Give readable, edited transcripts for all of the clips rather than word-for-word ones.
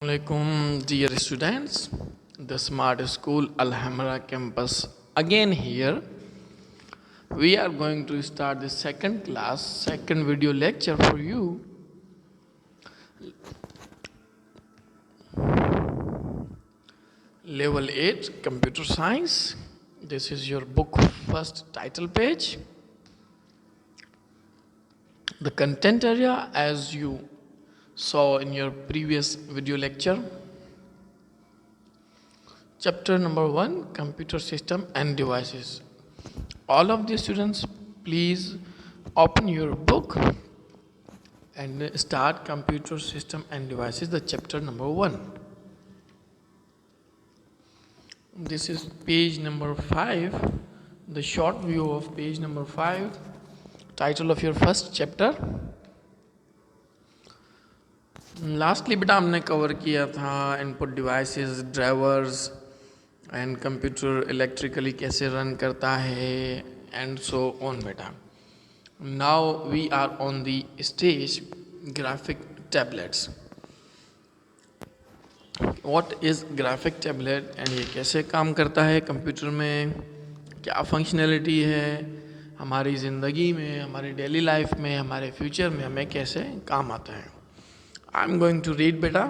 Assalamualaikum, dear students. The Smart School Alhambra campus again here. We are going to start the second class, second video lecture for you. Level 8 Computer Science. This is your book first title page. The content area as you saw in your previous video lecture. Chapter number 1 Computer System and Devices. All of the students, please open your book and start Computer System and Devices, the chapter number 1. This is page number 5, the short view of page number 5, title of your first chapter. Lastly बेटा हमने cover किया था input devices, drivers and computer electrically कैसे run करता है and so on बेटा. Now we are on the stage graphic tablets. What is graphic tablet and ये कैसे काम करता है कंप्यूटर में, क्या फंक्शनैलिटी है हमारी ज़िंदगी में, हमारी डेली लाइफ में, हमारे फ्यूचर में हमें कैसे काम आता है. I am going to read beta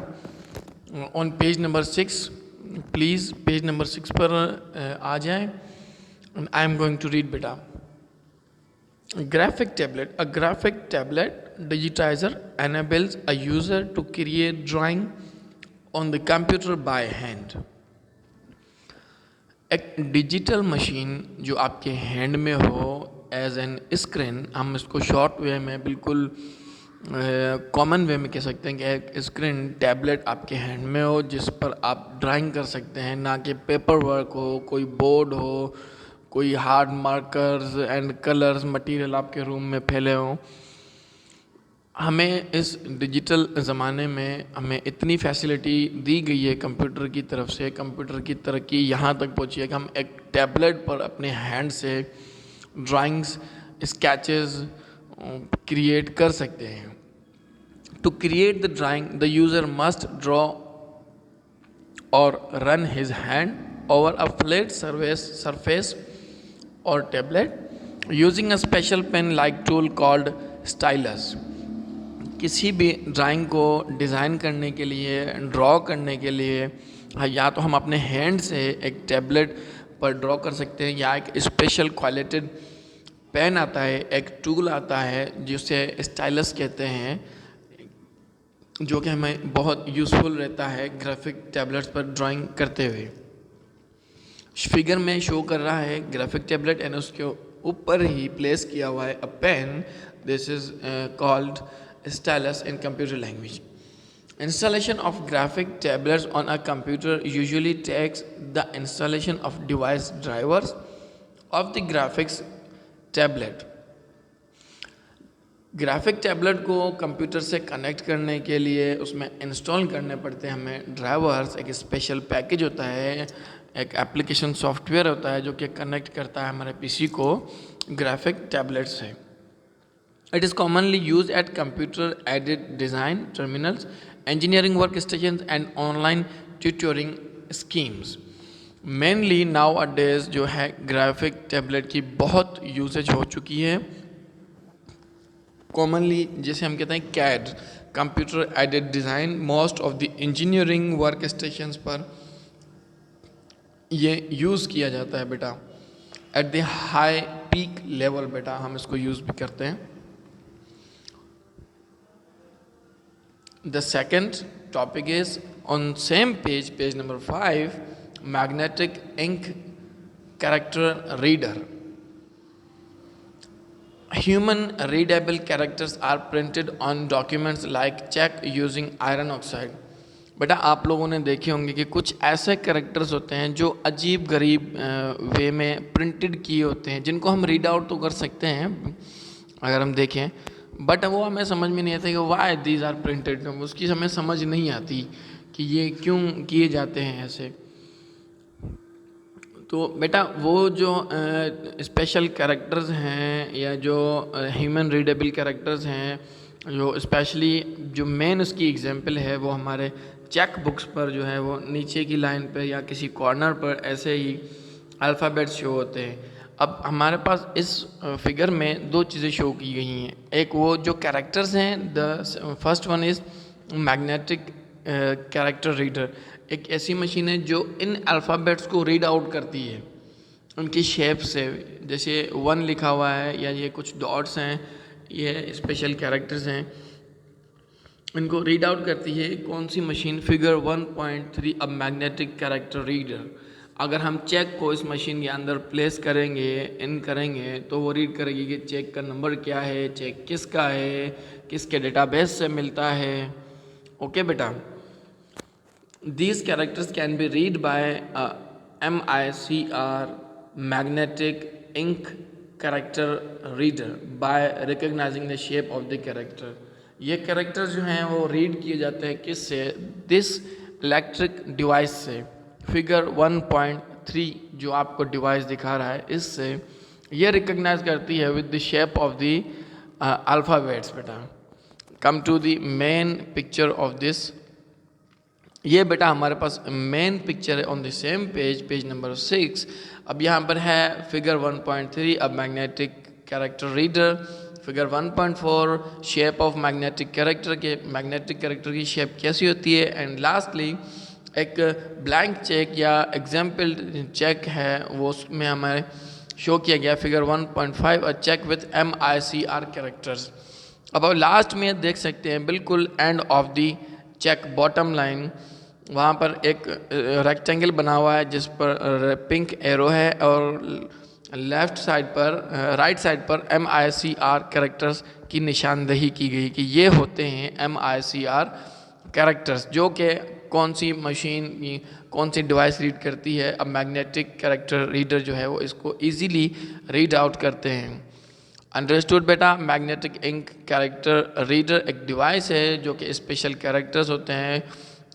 on page number 6. Please page number 6 पर आ जाएं. And I am going to read beta. Graphic tablet. A graphic tablet digitizer enables a user to create drawing on the computer by hand. एक digital machine जो आपके hand में हो as an screen, हम इसको short way में बिल्कुल common वे में कह सकते हैं कि एक स्क्रीन टैबलेट आपके हैंड में हो जिस पर आप ड्राइंग कर सकते हैं, ना कि पेपर वर्क हो, कोई बोर्ड हो, कोई hard markers and colours material आपके रूम में फैले हों. हमें इस डिजिटल ज़माने में हमें इतनी फैसिलिटी दी गई है कंप्यूटर की तरफ से. कंप्यूटर की तरक्की यहाँ तक पहुँची है कि हम एक टैबलेट पर अपने हैंड से ड्राइंग्स, स्केचेस क्रिएट कर सकते हैं. To create the drawing the user must draw और run his hand over a flat surface और tablet using a special pen like tool called stylus. किसी भी ड्राइंग को डिज़ाइन करने के लिए, ड्रॉ करने के लिए या तो हम अपने हैंड से एक टैबलेट पर ड्रॉ कर सकते हैं, या एक स्पेशल क्वालिटेड पेन आता है, एक टूल आता है जिसे स्टाइलस कहते हैं, जो कि हमें बहुत यूज़फुल रहता है ग्राफिक टैबलेट्स पर ड्राइंग करते हुए. फिगर में शो कर रहा है ग्राफिक टैबलेट एंड उसके ऊपर ही प्लेस किया हुआ है a pen. This is called stylus in computer language. Installation of graphic tablets on a computer usually takes the installation of device drivers of the graphics tablet. Graphic tablet को computer से connect करने के लिए उसमें install करने पड़ते हैं हमें ड्राइवर्स. एक स्पेशल पैकेज होता है, एक एप्लीकेशन सॉफ्टवेयर होता है जो कि कनेक्ट करता है हमारे पीसी को ग्राफिक टैबलेट से. It is commonly use at computer aided design terminals, engineering work station and online tutoring schemes. Mainly nowadays जो है ग्राफिक टैबलेट की बहुत यूसेज हो चुकी है. कॉमनली जैसे हम कहते हैं CAD, computer aided design, most of the engineering work stations पर ये यूज़ किया जाता है बेटा. At the high peak level बेटा हम इसको यूज़ भी करते हैं. The second topic is on same page, page number 5, magnetic ink character reader. Human readable characters are printed on documents like check using iron oxide. बेटा आप लोगों ने देखे होंगे कि कुछ ऐसे कैरेक्टर्स होते हैं जो अजीब गरीब वे में प्रिंटेड किए होते हैं, जिनको हम रीड आउट तो कर सकते हैं अगर हम देखें, बट वो हमें समझ में नहीं आता कि वाई दीज आर प्रिंटेड. उसकी हमें समझ नहीं आती कि ये क्यों किए जाते हैं ऐसे. तो बेटा वो जो स्पेशल कैरेक्टर्स हैं या जो ह्यूमन रीडेबल कैरेक्टर्स हैं, जो स्पेशली जो मेन उसकी एग्जांपल है वो हमारे चेक बुक्स पर जो है वो नीचे की लाइन पे या किसी कॉर्नर पर ऐसे ही अल्फ़ाबेट्स शो होते हैं। अब हमारे पास इस फिगर में दो चीज़ें शो की गई हैं। एक वो जो कैरेक्टर्स हैं, the first one is magnetic character reader. एक ऐसी मशीन है जो इन अल्फ़ाबेट्स को रीड आउट करती है उनकी शेप से। जैसे 1 लिखा हुआ है या ये कुछ डॉट्स हैं, ये स्पेशल कैरेक्टर्स हैं, इनको रीड आउट करती है कौन सी मशीन? फिगर 1.3 अब मैग्नेटिक कैरेक्टर रीडर। अगर हम चेक को इस मशीन के अंदर प्लेस करेंगे, इन करेंगे, तो वो रीड करेगी कि चेक का नंबर क्या है, चेक किसका है, किसके डेटाबेस से मिलता है। ओके बेटा, these characters can be read by a MICR magnetic ink character reader by recognizing the shape of the character। ये कैरेक्टर जो हैं वो रीड किए जाते हैं किससे? दिस इलेक्ट्रिक डिवाइस से। फिगर 1.3 जो आपको डिवाइस दिखा रहा है, इससे ये रिकग्नाइज करती है with the shape of the alphabets. बेटा come to the main picture of this. ये बेटा हमारे पास मेन पिक्चर है on the same page number 6। अब यहाँ पर है फिगर 1.3 अब magnetic character reader, figure 1.4 shape of magnetic character के मैग्नेटिक कैरेक्टर की शेप कैसी होती है, एंड लास्टली एक ब्लैंक चेक या एग्जाम्पल चेक है वो उसमें हमारे शो किया गया figure 1.5 a check with MICR characters. अब लास्ट में देख सकते हैं बिल्कुल end of the check bottom line, वहाँ पर एक रेक्टेंगल बना हुआ है जिस पर पिंक एरो है और लेफ़्ट साइड पर राइट साइड पर MICR कैरेक्टर्स की निशानदेही की गई कि ये होते हैं MICR कैरेक्टर्स, जो कि कौन सी मशीन कौन सी डिवाइस रीड करती है। अब मैग्नेटिक कैरेक्टर रीडर जो है वो इसको इजीली रीड आउट करते हैं। अंडरस्टूड बेटा? मैग्नेटिक इंक कैरेक्टर रीडर एक डिवाइस है जो कि स्पेशल कैरेक्टर्स होते हैं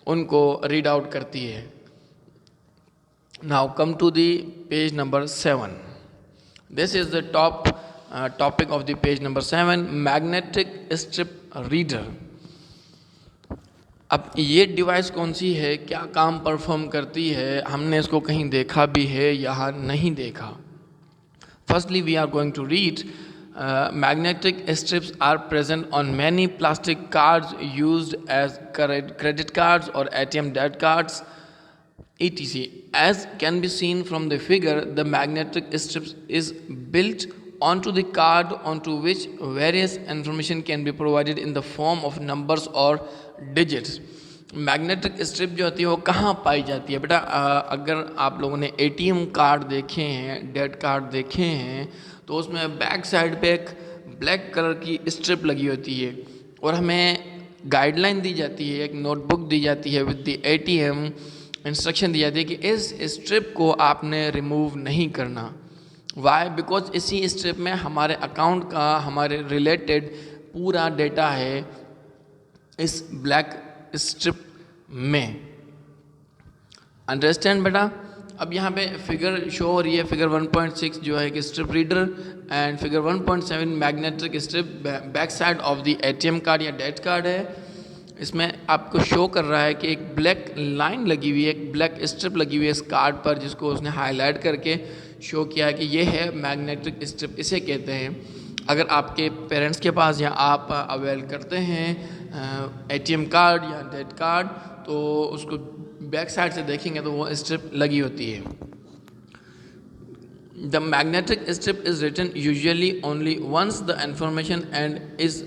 उनको रीड आउट करती है। Now come to the page number 7। This is the topic of the page number 7, magnetic strip reader. अब ये डिवाइस कौन सी है, क्या काम परफॉर्म करती है, हमने इसको कहीं देखा भी है या नहीं देखा? Firstly we are going to read magnetic strips are present on many plastic cards used as credit cards or ATM debit cards etc. As can be seen from the figure, the magnetic strips is built onto the card onto which various information can be provided in the form of numbers or digits। Magnetic strip जो होती है वो कहाँ पाई जाती है बेटा? अगर आप लोगों ने ATM कार्ड देखे हैं, डेबिट कार्ड देखे हैं, तो उसमें बैक साइड पे एक ब्लैक कलर की स्ट्रिप लगी होती है और हमें गाइडलाइन दी जाती है, एक नोटबुक दी जाती है विद द ATM, इंस्ट्रक्शन दी जाती है कि इस स्ट्रिप को आपने रिमूव नहीं करना। वाई? बिकॉज इसी स्ट्रिप में हमारे अकाउंट का, हमारे रिलेटेड पूरा डेटा है इस ब्लैक स्ट्रिप में। अंडरस्टैंड बेटा? अब यहाँ पे फिगर शो हो रही है, फिगर 1.6 जो है कि strip reader, and figure 1.7 magnetic strip back side of the ATM card या डेबिट कार्ड है। इसमें आपको शो कर रहा है कि एक ब्लैक लाइन लगी हुई है, एक ब्लैक स्ट्रिप लगी हुई है इस कार्ड पर, जिसको उसने हाईलाइट करके शो किया है कि ये है मैग्नेटिक स्ट्रिप, इसे कहते हैं। अगर आपके पेरेंट्स के पास या आप अवेल करते हैं ATM कार्ड या डेबिट कार्ड, तो उसको बैक साइड से देखेंगे तो वो स्ट्रिप लगी होती है। The magnetic strip is written usually only once the information and is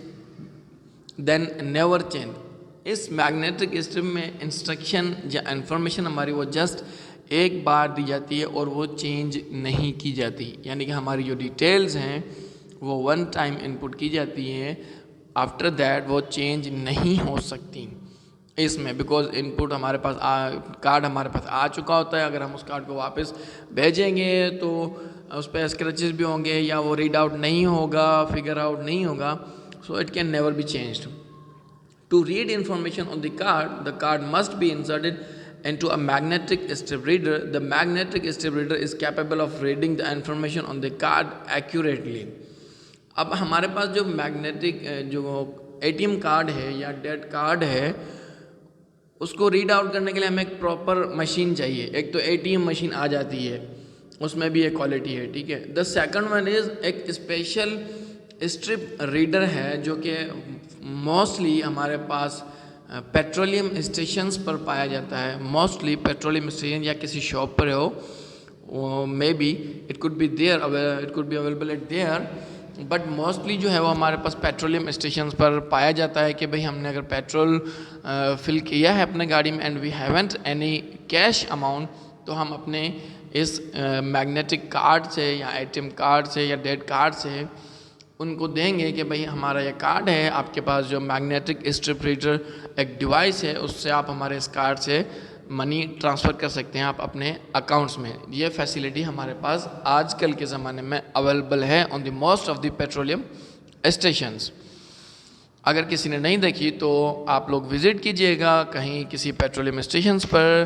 then never change. इस मैग्नेटिक स्ट्रिप में इंस्ट्रक्शन या इंफॉर्मेशन हमारी वो जस्ट एक बार दी जाती है और वो चेंज नहीं की जाती, यानी कि हमारी जो डिटेल्स हैं वो वन टाइम इनपुट की जाती हैं, आफ्टर दैट वो चेंज नहीं हो सकती इसमें, बिकॉज इनपुट हमारे पास कार्ड हमारे पास आ चुका होता है। अगर हम उस कार्ड को वापस भेजेंगे तो उस पर स्क्रैचेस भी होंगे या वो रीड आउट नहीं होगा, फिगर आउट नहीं होगा, so it can never be changed. To read information on the card must be inserted into a magnetic strip reader. The magnetic strip reader is capable of reading the information on the card accurately। अब हमारे पास जो magnetic जो ATM card है या debit card है, उसको read out करने के लिए हमें एक प्रॉपर मशीन चाहिए। एक तो एटीएम मशीन आ जाती है, उसमें भी एक क्वालिटी है, ठीक है। द सेकंड वन इज़ एक स्पेशल स्ट्रिप रीडर है जो कि मोस्टली हमारे पास पेट्रोलियम स्टेशंस पर पाया जाता है। मोस्टली पेट्रोलियम स्टेशन या किसी शॉप पर हो, may be it could be available at there, but mostly जो है वो हमारे पास पेट्रोलियम स्टेशंस पर पाया जाता है कि भाई हमने अगर पेट्रोल फिल किया है अपने गाड़ी में and we haven't any cash amount, तो हम अपने इस मैग्नेटिक कार्ड से या एटीएम कार्ड से या डेबिट कार्ड से उनको देंगे कि भाई हमारा ये कार्ड है, आपके पास जो मैग्नेटिक स्ट्रिप रीडर एक डिवाइस है उससे आप हमारे इस कार्ड से मनी ट्रांसफ़र कर सकते हैं आप अपने अकाउंट्स में। ये फैसिलिटी हमारे पास आजकल के ज़माने में अवेलेबल है on the most of the petroleum stations. अगर किसी ने नहीं देखी तो आप लोग विज़िट कीजिएगा कहीं किसी पेट्रोलियम स्टेशंस पर,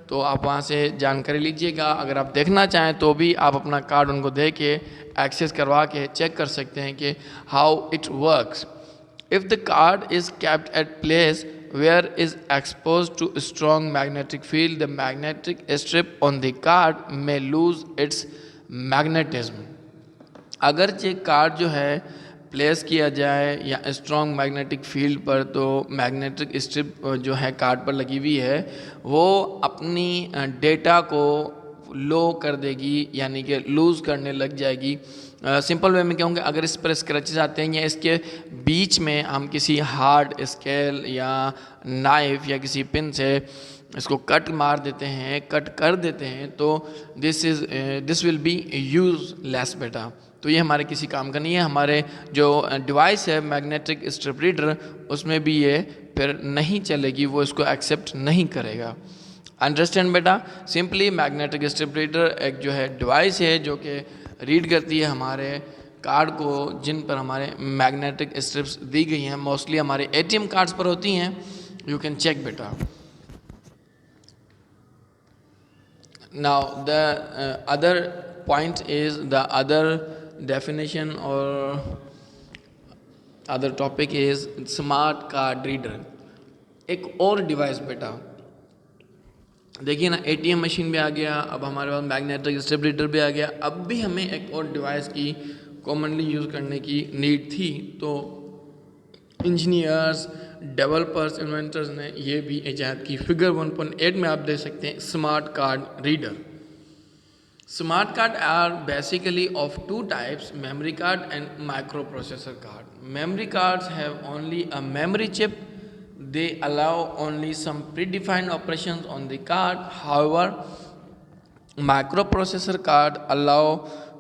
तो आप वहाँ से जानकारी लीजिएगा। अगर आप देखना चाहें तो भी आप अपना कार्ड उनको दे के एक्सेस करवा के चेक कर सकते हैं कि how it works. If the card is kept at place where is exposed to strong magnetic field, the magnetic strip on the card may lose its magnetism। अगर ये कार्ड जो है प्लेस किया जाए या स्ट्रॉन्ग मैग्नेटिक फील्ड पर, तो magnetic strip जो है कार्ड पर लगी हुई है वो अपनी डेटा को लो कर देगी, यानी कि लूज़ करने लग जाएगी। सिंपल वे में कहूँगा, अगर इस पर स्क्रैचेस आते हैं या इसके बीच में हम किसी हार्ड स्केल या नाइफ या किसी पिन से इसको कट मार देते हैं, कट कर देते हैं, तो दिस विल बी यूज़लेस बेटा। तो ये हमारे किसी काम का नहीं है। हमारे जो डिवाइस है मैग्नेटिक स्ट्रिप रीडर, उसमें भी ये फिर नहीं चलेगी, वो इसको एक्सेप्ट नहीं करेगा। अंडरस्टैंड बेटा। सिंपली मैग्नेटिक स्ट्रिप रीडर एक जो है डिवाइस है जो कि रीड करती है हमारे कार्ड को, जिन पर हमारे मैग्नेटिक स्ट्रिप्स दी गई हैं। मोस्टली हमारे एटीएम कार्ड्स पर होती हैं, यू कैन चेक बेटा। Now the other point is the other definition or other topic is smart card reader। एक और डिवाइस बेटा, देखिए ना, एटीएम मशीन भी आ गया, अब हमारे पास मैग्नेटिक स्ट्रिप रीडर भी आ गया, अब भी हमें एक और डिवाइस की कॉमनली यूज़ करने की नीड थी। तो इंजीनियर्स, डेवलपर्स, इन्वेंटर्स ने ये भी ईजाद की। फिगर 1.8 में आप देख सकते हैं smart card reader. Smart card are basically of two types, memory card and microprocessor card. Memory cards have only a memory chip. They allow only some predefined operations on the card. However, microprocessor card allow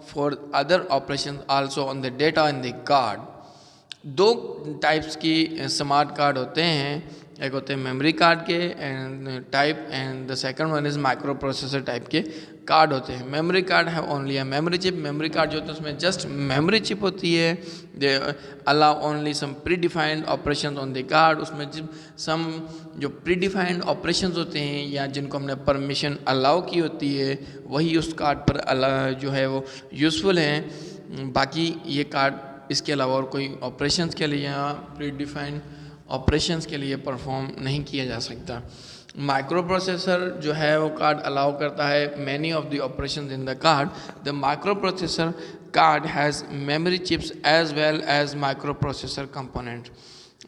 for other operations also on the data in the card। दो types की smart card होते हैं, एक होते हैं memory card के type and the second one is microprocessor type के card होते हैं। मेमोरी कार्ड है only a memory chip. Memory card जो होता है उसमें जस्ट मेमोरी चिप होती है। They allow only some predefined operation on the card. उसमें सम जो प्री डिफाइंड ऑपरेशन होते हैं या जिनको हमने परमिशन अलाउ की होती है वही उस कार्ड पर जो है वो यूज़फुल हैं। बाकी ये कार्ड इसके अलावा और कोई ऑपरेशंस के लिए या प्री डिफाइंड ऑपरेशंस के लिए परफॉर्म नहीं किया जा सकता। माइक्रो प्रोसेसर जो है वो कार्ड अलाउ करता है many of the operations in the card. The microprocessor card has memory chips as well as microprocessor component.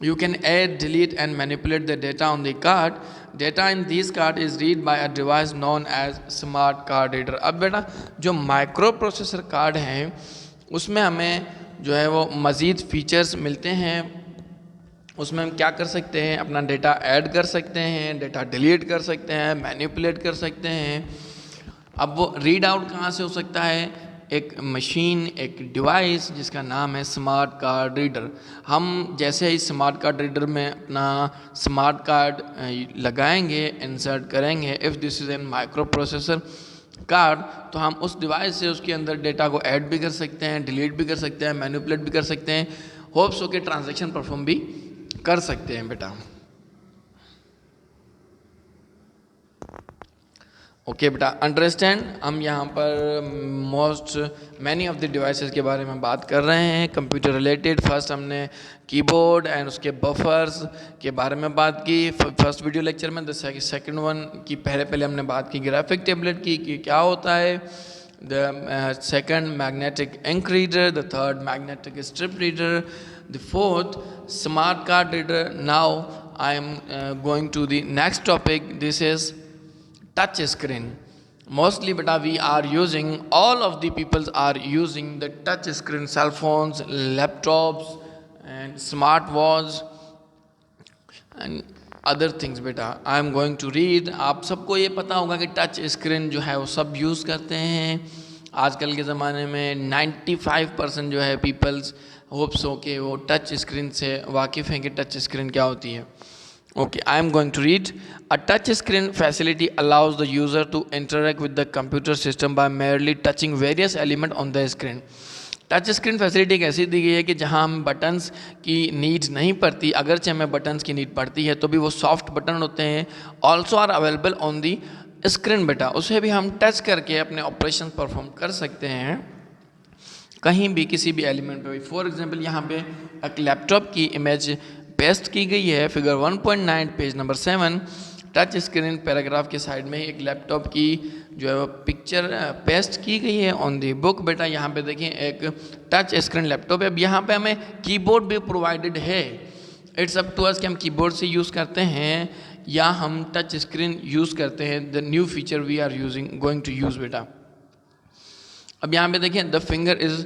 You can add, delete and manipulate the data on the card. Data in this card is read by a device known as smart card reader। अब बेटा जो micro processor card हैं उसमें हमें जो है वो मज़ीद फीचर्स मिलते हैं। उसमें हम क्या कर सकते हैं, अपना डेटा ऐड कर सकते हैं, डेटा डिलीट कर सकते हैं, मैनिपुलेट कर सकते हैं। अब वो रीड आउट कहाँ से हो सकता है, एक मशीन, एक डिवाइस जिसका नाम है स्मार्ट कार्ड रीडर। हम जैसे ही स्मार्ट कार्ड रीडर में अपना स्मार्ट कार्ड लगाएंगे, इंसर्ट करेंगे, if this is an micro processor card, तो हम उस डिवाइस से उसके अंदर डेटा को ऐड भी कर सकते हैं, डिलीट भी कर सकते हैं, मैनिपुलेट भी कर सकते हैं, होप्स हो के ट्रांजैक्शन परफॉर्म भी कर सकते हैं बेटा। ओके बेटा, अंडरस्टैंड। हम यहाँ पर मैनी ऑफ द डिवाइसेस के बारे में बात कर रहे हैं कंप्यूटर रिलेटेड। फर्स्ट हमने कीबोर्ड एंड उसके बफर्स के बारे में बात की फर्स्ट वीडियो लेक्चर में। द सेकंड वन की पहले हमने बात की ग्राफिक टेबलेट की कि क्या होता है। The second magnetic ink reader, the third magnetic strip reader, the fourth smart card reader. Now I am going to the next topic, this is touch screen. Mostly beta we are using, all of the peoples are using the touch screen, cell phones, laptops and smart watch and other things। बेटा I am going to read. आप सबको ये पता होगा कि touch screen जो है वो सब यूज़ करते हैं आजकल के ज़माने में। 95% जो है पीपल्स होप्स हो के वो टच स्क्रीन से वाकिफ़ हैं कि टच स्क्रीन क्या होती है। Okay, I am going to read. A touch screen facility allows the user to interact with the computer system by merely touching various elements on the screen. Touch screen facility एक ऐसी दी गई है कि जहां हम बटन्स की need नहीं पड़ती, अगरचे हमें बटन्स की नीड पड़ती है तो भी वो सॉफ्ट बटन होते हैं, also are available on the screen. बेटा उसे भी हम टच करके अपने ऑपरेशन परफॉर्म कर सकते हैं कहीं भी किसी भी एलिमेंट पे। फॉर एग्जांपल यहाँ पे एक लैपटॉप की इमेज पेस्ट की गई है, figure 1.9 page number 7। Touch screen paragraph के साइड में एक लैपटॉप की जो है वो पिक्चर पेस्ट की गई है ऑन दी बुक। बेटा यहाँ पे देखिए एक टच स्क्रीन लैपटॉप है। अब यहाँ पे हमें कीबोर्ड भी प्रोवाइडेड है। इट्स अप टू अस कि हम कीबोर्ड से यूज़ करते हैं या हम टच स्क्रीन यूज़ करते हैं। The new feature we are going to use. बेटा अब यहाँ पे देखिए the finger is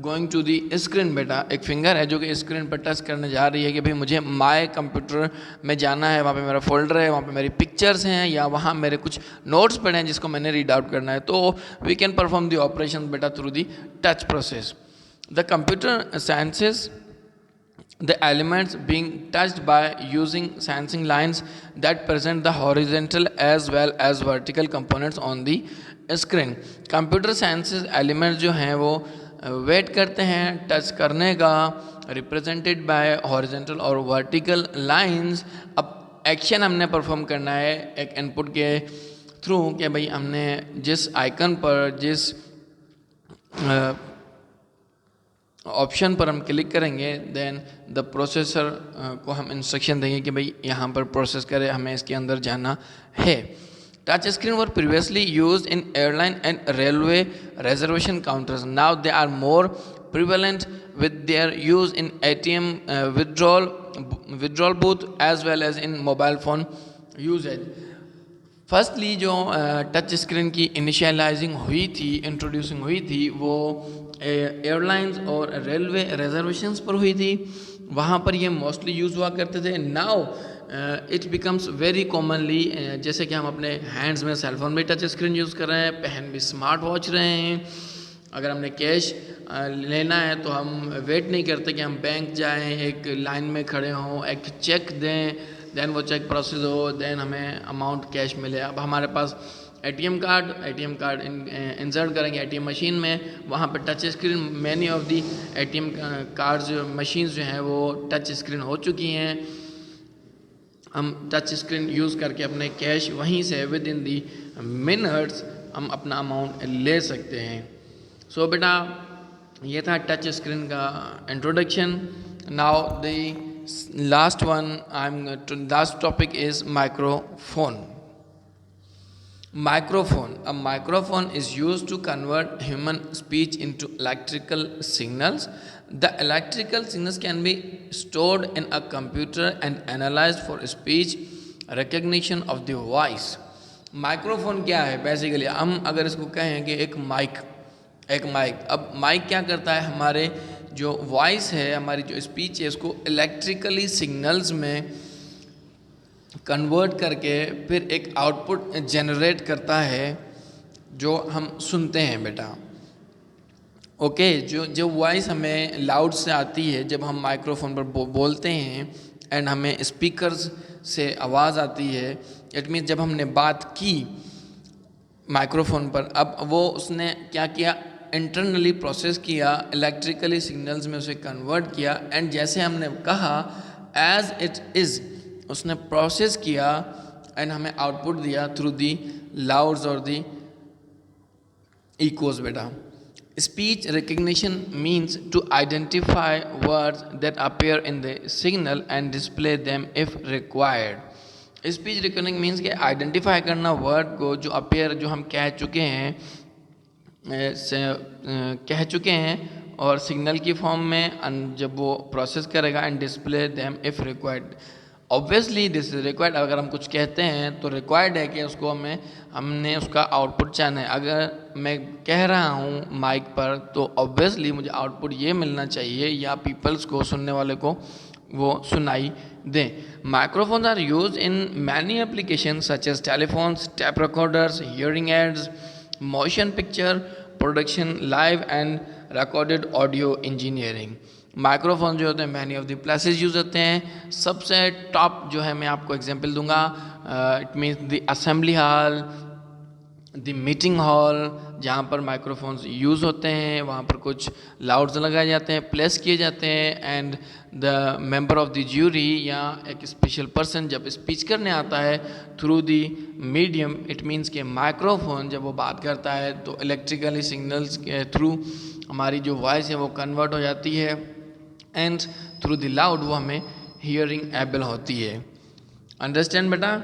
going to the screen. बेटा एक फिंगर है जो कि स्क्रीन पर टच करने जा रही है कि भाई मुझे माय कंप्यूटर में जाना है, वहाँ पे मेरा फोल्डर है, वहाँ पे मेरी पिक्चर्स हैं या वहाँ मेरे कुछ नोट्स पड़े हैं जिसको मैंने रीड आउट करना है। तो we can perform the operation बेटा through the touch process. The computer senses the elements being touched by using sensing lines that present the horizontal as well as vertical components on the screen। Computer senses elements जो हैं वो wait करते हैं touch करने का, represented by horizontal और vertical lines. अब action हमने परफॉर्म करना है एक इनपुट के थ्रू कि भाई हमने जिस आइकन पर जिस ऑप्शन पर हम क्लिक करेंगे देन द प्रोसेसर को हम इंस्ट्रक्शन देंगे कि भाई यहाँ पर प्रोसेस करे, हमें इसके अंदर जाना है। Touch screen were previously used in airline and railway reservation counters. Now they are more prevalent with their use in ATM withdrawal booth as well as in mobile phone usages. Firstly जो touch screen की initializing हुई थी, introducing हुई थी, वो airlines और railway reservations पर हुई थी। वहाँ पर ये मोस्टली यूज़ हुआ करते थे। Now it becomes very commonly, जैसे कि हम अपने हैंड्स में सेलफोन में टच स्क्रीन यूज़ कर रहे हैं, पहन भी स्मार्ट वॉच रहे हैं। अगर हमने कैश लेना है तो हम वेट नहीं करते कि हम बैंक जाएं, एक लाइन में खड़े हों, एक चेक दें, देन वो चेक प्रोसेस हो, देन हमें अमाउंट कैश मिले। अब हमारे पास ATM कार्ड इंसर्ट करेंगे ATM मशीन में, वहाँ पर touch screen, many of the ATM cards machines जो हैं वो टच स्क्रीन हो चुकी हैं। हम टच स्क्रीन यूज़ करके अपने कैश वहीं से विद इन दी मिनट्स हम अपना अमाउंट ले सकते हैं। सो बेटा ये था टच स्क्रीन का introduction. Now the last topic is microphone. Microphone. A microphone is used to convert human speech into electrical signals. The electrical signals can be stored in a computer and analyzed for speech recognition of the voice. Microphone क्या है? Basically हम अगर इसको कहें कि एक mic, अब mic क्या करता है, हमारे जो वॉइस है, हमारी जो स्पीच है, उसको इलेक्ट्रिकली सिग्नल्स में कन्वर्ट करके फिर एक आउटपुट जनरेट करता है जो हम सुनते हैं। बेटा ओके, जो वॉइस हमें लाउड से आती है जब हम माइक्रोफोन पर बोलते हैं एंड हमें स्पीकर्स से आवाज़ आती है, इट मीन्स जब हमने बात की माइक्रोफोन पर, अब वो उसने क्या किया, इंटरनली प्रोसेस किया, इलेक्ट्रिकली सिग्नल्स में उसे कन्वर्ट किया एंड जैसे हमने कहा एज इट इज़ उसने प्रोसेस किया एंड हमें आउटपुट दिया थ्रू दी लाउड्स और दी इकोज बेटा। Speech recognition means to identify words that appear in the signal and display them if required. Speech recognition means के आइडेंटिफाई करना word को जो अपीयर, जो हम कह चुके हैं और सिग्नल की फॉर्म में जब वो प्रोसेस करेगा and display them if required. Obviously this is required, अगर हम कुछ कहते हैं तो रिक्वायर्ड है कि उसको हमने उसका आउटपुट चाहना है। अगर मैं कह रहा हूँ माइक पर तो ऑब्वियसली मुझे आउटपुट ये मिलना चाहिए या पीपल्स को, सुनने वाले को वो सुनाई दें। Microphones are use in many application such as telephones, tape recorders, hearing aids, motion picture production, live and recorded audio engineering. Microphone जो होते हैं many of the places use होते हैं। सबसे टॉप जो है मैं आपको एग्जांपल दूंगा, it means the assembly hall, the meeting hall, जहाँ पर माइक्रोफोन्स यूज़ होते हैं, वहाँ पर कुछ लाउड्स लगाए जाते हैं, प्लेस किए जाते हैं, and the member of the jury या एक स्पेशल पर्सन जब स्पीच करने आता है through the medium, it means के माइक्रोफोन जब वो बात करता है तो इलेक्ट्रिकली सिग्नल्स के थ्रू हमारी जो वॉइस है वो कन्वर्ट हो जाती है एंड थ्रू द लाउड वो हमें हियरिंग एबल होती है। अंडरस्टैंड बेटा?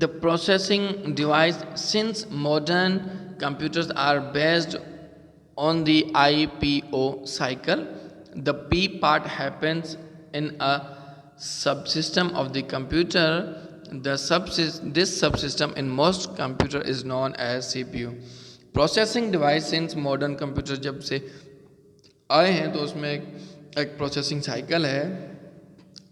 The processing device, since modern computers are based on the IPO cycle, the P part happens in a subsystem of the computer. This subsystem in most computer is known as CPU. Processing device, since modern computer जब से आए हैं तो उसमें एक processing cycle है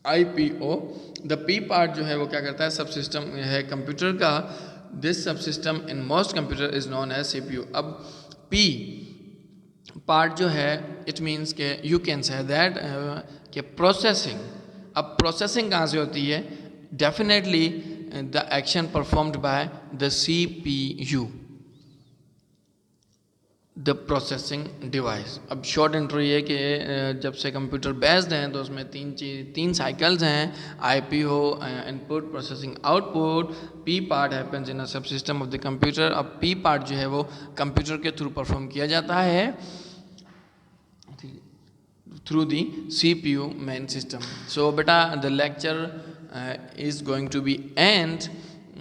IPO। The P part जो है वो क्या करता है, सब सिस्टम है कंप्यूटर का। This subsystem in most computer is known as CPU। अब पी पार्ट जो है इट मीन्स के यू कैन से दैट कि प्रोसेसिंग। अब प्रोसेसिंग कहाँ से होती है? Definitely the action performed by the CPU, the processing device. अब शॉर्ट इंट्रो ये कि जब से कंप्यूटर बेस्ड हैं तो उसमें तीन साइकिल्स हैं, IPO input, processing output, P part happens in a sub system of the computer. अब P पार्ट जो है वो कंप्यूटर के थ्रू परफॉर्म किया जाता है through the CPU main system. So बेटा the lecture is going to be end.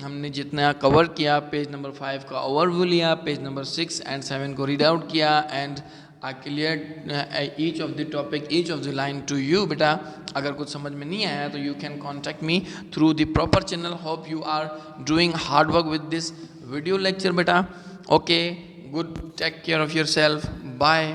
हमने जितना कवर किया, पेज नंबर 5 का ओवरव्यू लिया, पेज नंबर 6 एंड 7 को रीड आउट किया and I clear each of the topic, each of the line to you. बेटा अगर कुछ समझ में नहीं आया तो you can contact me through the proper channel. Hope you are doing hard work with this video lecture बेटा। Okay, good, take care of your self, bye.